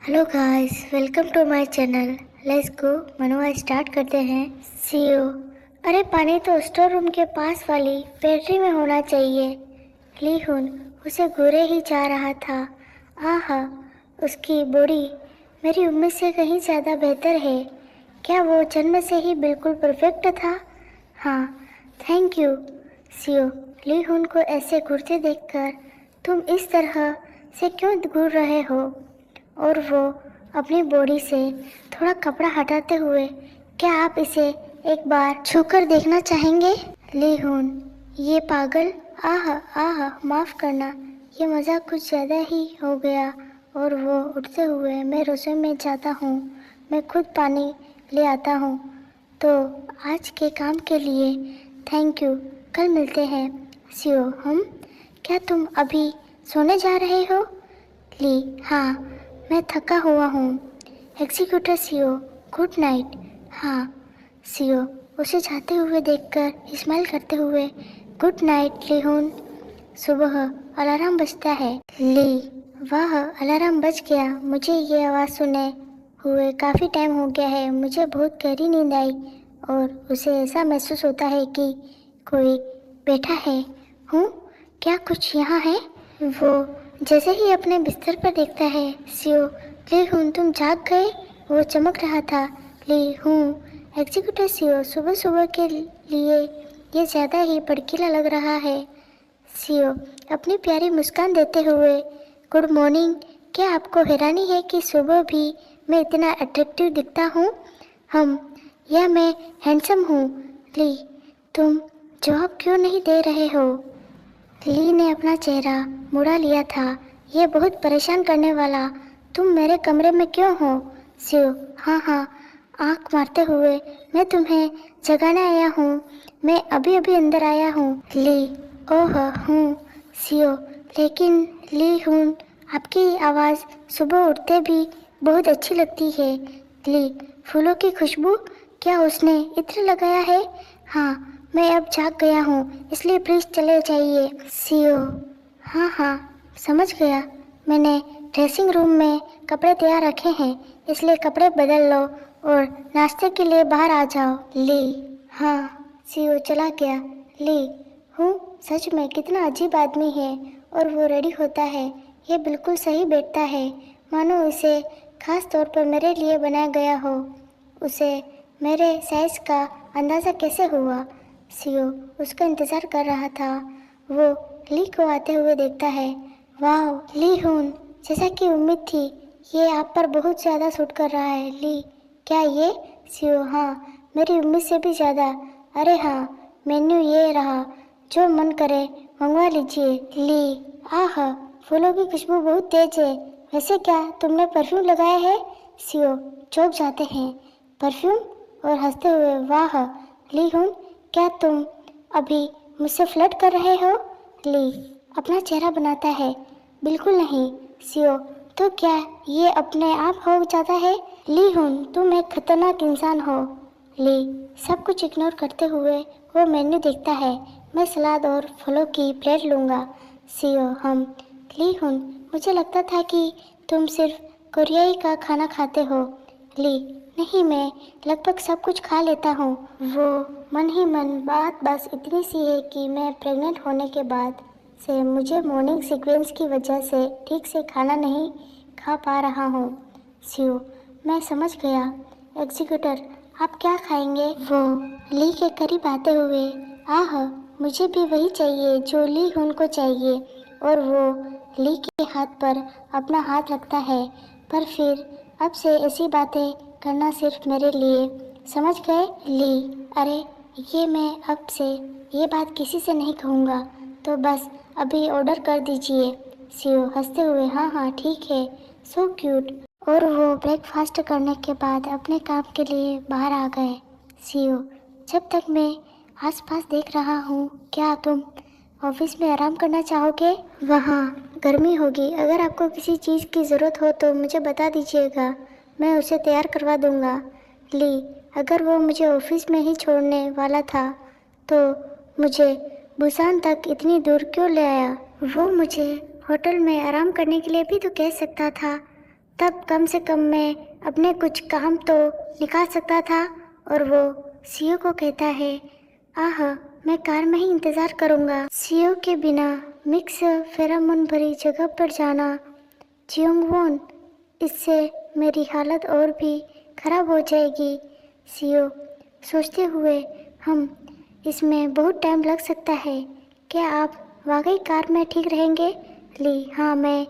Hello guys, welcome to my channel. Let's go मनवा start करते हैं। सीओ, अरे पानी तो स्टोर रूम के पास वाली पेट्री में होना चाहिए। लीहुन उसे घूरे ही जा रहा था। आहा, उसकी बॉडी मेरी उम्मीद से कहीं ज़्यादा बेहतर है। क्या वो जन्म से ही बिल्कुल परफेक्ट था? हाँ, थैंक यू। सीओ, लीहुन को ऐसे घूरते देखकर तुम इस तरह से क्यों घूर रहे हो? और वो अपनी बॉडी से थोड़ा कपड़ा हटाते हुए, क्या आप इसे एक बार छूकर देखना चाहेंगे? लीहुन, ये पागल, आह आह, माफ़ करना, ये मज़ाक कुछ ज़्यादा ही हो गया। और वो उठते हुए, मैं रसोई में जाता हूँ, मैं खुद पानी ले आता हूँ। तो आज के काम के लिए थैंक यू, कल मिलते हैं। सीओ, हम, क्या तुम अभी सोने जा रहे हो? ली, हाँ, मैं थका हुआ हूँ। Executive CO, good night. हाँ। सीओ, उसे जाते हुए देखकर स्माइल करते हुए, गुड नाइट लीहुन। सुबह अलार्म बजता है। ली, वाह, अलार्म बज गया। मुझे ये आवाज़ सुने हुए काफ़ी टाइम हो गया है। मुझे बहुत गहरी नींद आई और उसे ऐसा महसूस होता है कि कोई बैठा है। हूँ, क्या कुछ यहाँ है? वो जैसे ही अपने बिस्तर पर देखता है। सीओ, ली हूँ, तुम जाग गए? वो चमक रहा था। ली हूँ, एग्जीक्यूटिव सीओ, सुबह सुबह के लिए ये ज़्यादा ही भड़कीला लग रहा है। सीओ, अपनी प्यारी मुस्कान देते हुए, गुड मॉर्निंग। क्या आपको हैरानी है कि सुबह भी मैं इतना अट्रैक्टिव दिखता हूँ? हम, या मैं हैंडसम हूँ? ली, तुम जवाब क्यों नहीं दे रहे हो? ली ने अपना चेहरा मुड़ा लिया था। यह बहुत परेशान करने वाला, तुम मेरे कमरे में क्यों हो? शिव, हाँ हाँ, आंख मारते हुए, मैं तुम्हें जगाने आया हूँ, मैं अभी अभी अंदर आया हूँ। ली, ओह हूँ। शिव, लेकिन ली हूँ, आपकी आवाज़ सुबह उठते भी बहुत अच्छी लगती है। ली, फूलों की खुशबू, क्या उसने इत्र लगाया है? हाँ, मैं अब जाग गया हूँ, इसलिए प्लीज़ चले जाइए। सीओ, हाँ हाँ, समझ गया। मैंने ड्रेसिंग रूम में कपड़े तैयार रखे हैं, इसलिए कपड़े बदल लो और नाश्ते के लिए बाहर आ जाओ। ली, हाँ। सीओ चला गया। ली, हूँ, सच में कितना अजीब आदमी है। और वो रेडी होता है। ये बिल्कुल सही बैठता है, मानो इसे खास तौर पर मेरे लिए बनाया गया हो। उसे मेरे साइज का अंदाज़ा कैसे हुआ? सीओ उसका इंतज़ार कर रहा था। वो ली को आते हुए देखता है। वाह ली हून, जैसा कि उम्मीद थी, ये आप पर बहुत ज़्यादा सूट कर रहा है। ली, क्या ये? सीओ, हाँ, मेरी उम्मीद से भी ज़्यादा। अरे हाँ, मेन्यू ये रहा, जो मन करे मंगवा लीजिए। ली, आह, फूलों की खुशबू बहुत तेज है। वैसे क्या तुमने परफ्यूम लगाया है? सीओ चौंक जाते हैं। परफ्यूम? और हंसते हुए, वाह ली हून, क्या तुम अभी मुझसे फ्लर्ट कर रहे हो? ली अपना चेहरा बनाता है। बिल्कुल नहीं। सीओ, तो क्या ये अपने आप हो जाता है? ली हून, तुम एक खतरनाक इंसान हो। ली सब कुछ इग्नोर करते हुए वो मेन्यू देखता है। मैं सलाद और फलों की प्लेट लूँगा। सीओ, हम, ली हून, मुझे लगता था कि तुम सिर्फ कोरियाई का खाना खाते हो। ली, नहीं, मैं लगभग सब कुछ खा लेता हूँ। वो मन ही मन, बात बस इतनी सी है कि मैं प्रेग्नेंट होने के बाद से मुझे मॉर्निंग सीक्वेंस की वजह से ठीक से खाना नहीं खा पा रहा हूँ। सीओ, मैं समझ गया। एग्जीक्यूटर, आप क्या खाएंगे? वो ली के करीब आते हुए, आह, मुझे भी वही चाहिए जो ली हुन को चाहिए। और वो ली के हाथ पर अपना हाथ रखता है। पर फिर अब से ऐसी बातें करना सिर्फ मेरे लिए, समझ गए? ली, अरे ये मैं अब से ये बात किसी से नहीं कहूँगा, तो बस अभी ऑर्डर कर दीजिए। सीओ हंसते हुए, हाँ हाँ ठीक है, सो क्यूट। और वो ब्रेकफास्ट करने के बाद अपने काम के लिए बाहर आ गए। सीओ, जब तक मैं आसपास देख रहा हूँ, क्या तुम ऑफिस में आराम करना चाहोगे? वहाँ गर्मी होगी। अगर आपको किसी चीज़ की ज़रूरत हो तो मुझे बता दीजिएगा, मैं उसे तैयार करवा दूँगा। ली, अगर वो मुझे ऑफिस में ही छोड़ने वाला था तो मुझे बुसान तक इतनी दूर क्यों ले आया? वो मुझे होटल में आराम करने के लिए भी तो कह सकता था। तब कम से कम मैं अपने कुछ काम तो निकाल सकता था। और वो सीओ को कहता है, आह, मैं कार में ही इंतज़ार करूँगा। सीओ के बिना मिक्स फेरामोन भरी जगह पर जाना, जियोंगवॉन, इससे मेरी हालत और भी खराब हो जाएगी। सीओ सोचते हुए, हम इसमें बहुत टाइम लग सकता है। क्या आप वाकई कार में ठीक रहेंगे? ली, हाँ, मैं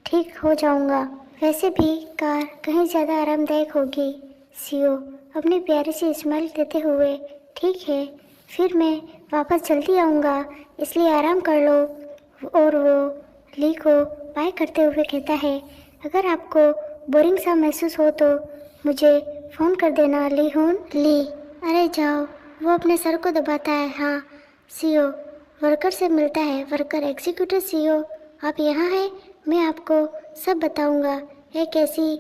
ठीक हो जाऊंगा। वैसे भी कार कहीं ज़्यादा आरामदायक होगी। सीओ अपनी प्यारी सी स्माइल देते हुए, ठीक है, फिर मैं वापस जल्दी आऊँगा, इसलिए आराम कर लो। और वो ली को बाय करते हुए कहता है, अगर आपको बोरिंग सा महसूस हो तो मुझे फ़ोन कर देना ली हून। ली, अरे जाओ। वो अपने सर को दबाता है। हाँ। सीओ वर्कर से मिलता है। वर्कर, एग्जीक्यूटिव सीओ, आप यहाँ हैं? मैं आपको सब बताऊंगा। एक ऐसी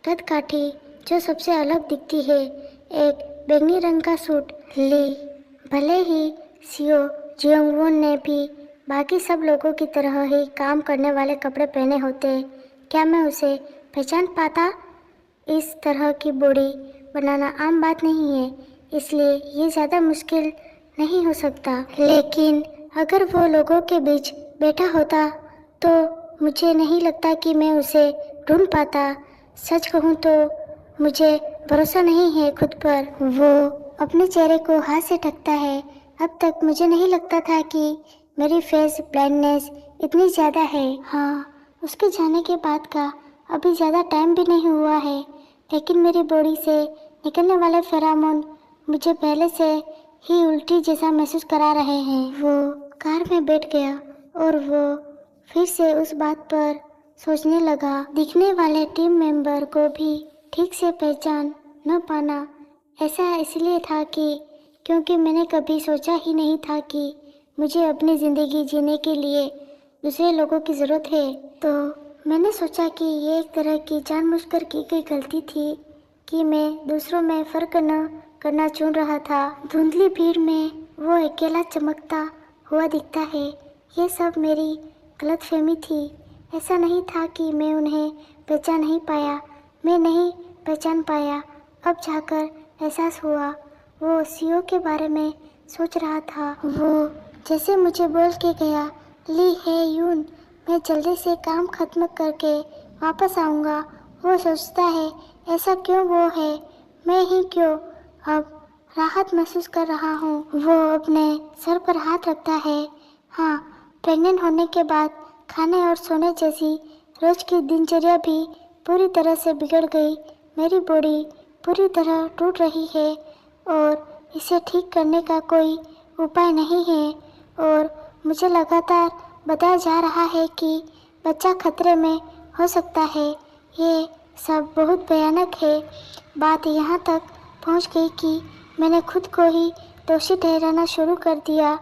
कदकाठी जो सबसे अलग दिखती है, एक बैंगनी रंग का सूट। ली, भले ही सीओ जियोंगवॉन ने भी बाकी सब लोगों की तरह ही काम करने वाले कपड़े पहने होते, क्या मैं उसे पहचान पाता? इस तरह की बॉडी बनाना आम बात नहीं है, इसलिए ये ज़्यादा मुश्किल नहीं हो सकता। लेकिन अगर वो लोगों के बीच बैठा होता तो मुझे नहीं लगता कि मैं उसे ढूंढ पाता। सच कहूँ तो मुझे भरोसा नहीं है खुद पर। वो अपने चेहरे को हाथ से ढकता है। अब तक मुझे नहीं लगता था कि मेरी फेस ब्लाइंडनेस इतनी ज़्यादा है। हाँ, उसके जाने के बाद का अभी ज़्यादा टाइम भी नहीं हुआ है, लेकिन मेरी बॉडी से निकलने वाले फेरामोन मुझे पहले से ही उल्टी जैसा महसूस करा रहे हैं। वो कार में बैठ गया और वो फिर से उस बात पर सोचने लगा, दिखने वाले टीम मेंबर को भी ठीक से पहचान न पाना ऐसा इसलिए था कि क्योंकि मैंने कभी सोचा ही नहीं था कि मुझे अपनी ज़िंदगी जीने के लिए दूसरे लोगों की ज़रूरत है। तो मैंने सोचा कि ये एक तरह की जानबूझकर की गई गलती थी कि मैं दूसरों में फ़र्क न करना चुन रहा था। धुंधली भीड़ में वो अकेला चमकता हुआ दिखता है, ये सब मेरी गलतफहमी थी। ऐसा नहीं था कि मैं उन्हें पहचान नहीं पाया, मैं नहीं पहचान पाया। अब जाकर एहसास हुआ। वो सीओ के बारे में सोच रहा था। वो जैसे मुझे बोल के गया, ली हे यून, मैं जल्दी से काम खत्म करके वापस आऊँगा। वो सोचता है, ऐसा क्यों वो है, मैं ही क्यों? अब राहत महसूस कर रहा हूँ। वो अपने सर पर हाथ रखता है। हाँ, प्रेग्नेंट होने के बाद खाने और सोने जैसी रोज की दिनचर्या भी पूरी तरह से बिगड़ गई। मेरी बॉडी पूरी तरह टूट रही है और इसे ठीक करने का कोई उपाय नहीं है। और मुझे लगातार बताया जा रहा है कि बच्चा खतरे में हो सकता है। ये सब बहुत भयानक है। बात यहाँ तक पहुँच गई कि मैंने खुद को ही दोषी ठहराना शुरू कर दिया,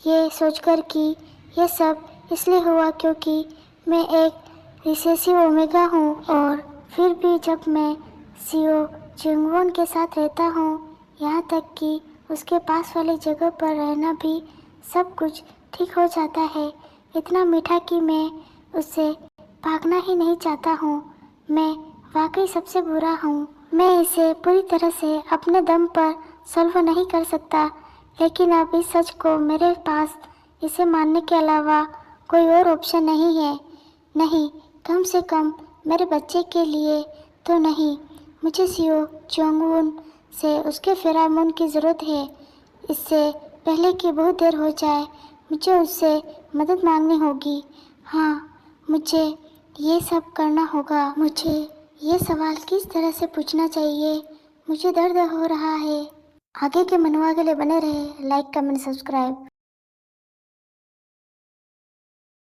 ये सोचकर कि ये सब इसलिए हुआ क्योंकि मैं एक रिसेसिव ओमेगा हूँ। और फिर भी जब मैं सीओ जियोंगवॉन के साथ रहता हूँ, यहाँ तक कि उसके पास वाली जगह पर रहना भी सब कुछ ठीक हो जाता है। इतना मीठा कि मैं उससे भागना ही नहीं चाहता हूँ। मैं वाकई सबसे बुरा हूँ। मैं इसे पूरी तरह से अपने दम पर सॉल्व नहीं कर सकता, लेकिन अब इस सच को मेरे पास इसे मानने के अलावा कोई और ऑप्शन नहीं है। नहीं, कम से कम मेरे बच्चे के लिए तो नहीं। मुझे सीओ जियोंगवॉन से उसके फेरामोन की ज़रूरत है। इससे पहले कि बहुत देर हो जाए, मुझे उससे मदद मांगनी होगी। हाँ, मुझे ये सब करना होगा। मुझे ये सवाल किस तरह से पूछना चाहिए, मुझे दर्द हो रहा है। आगे के मनवा के लिए बने रहे। Like, comment, subscribe.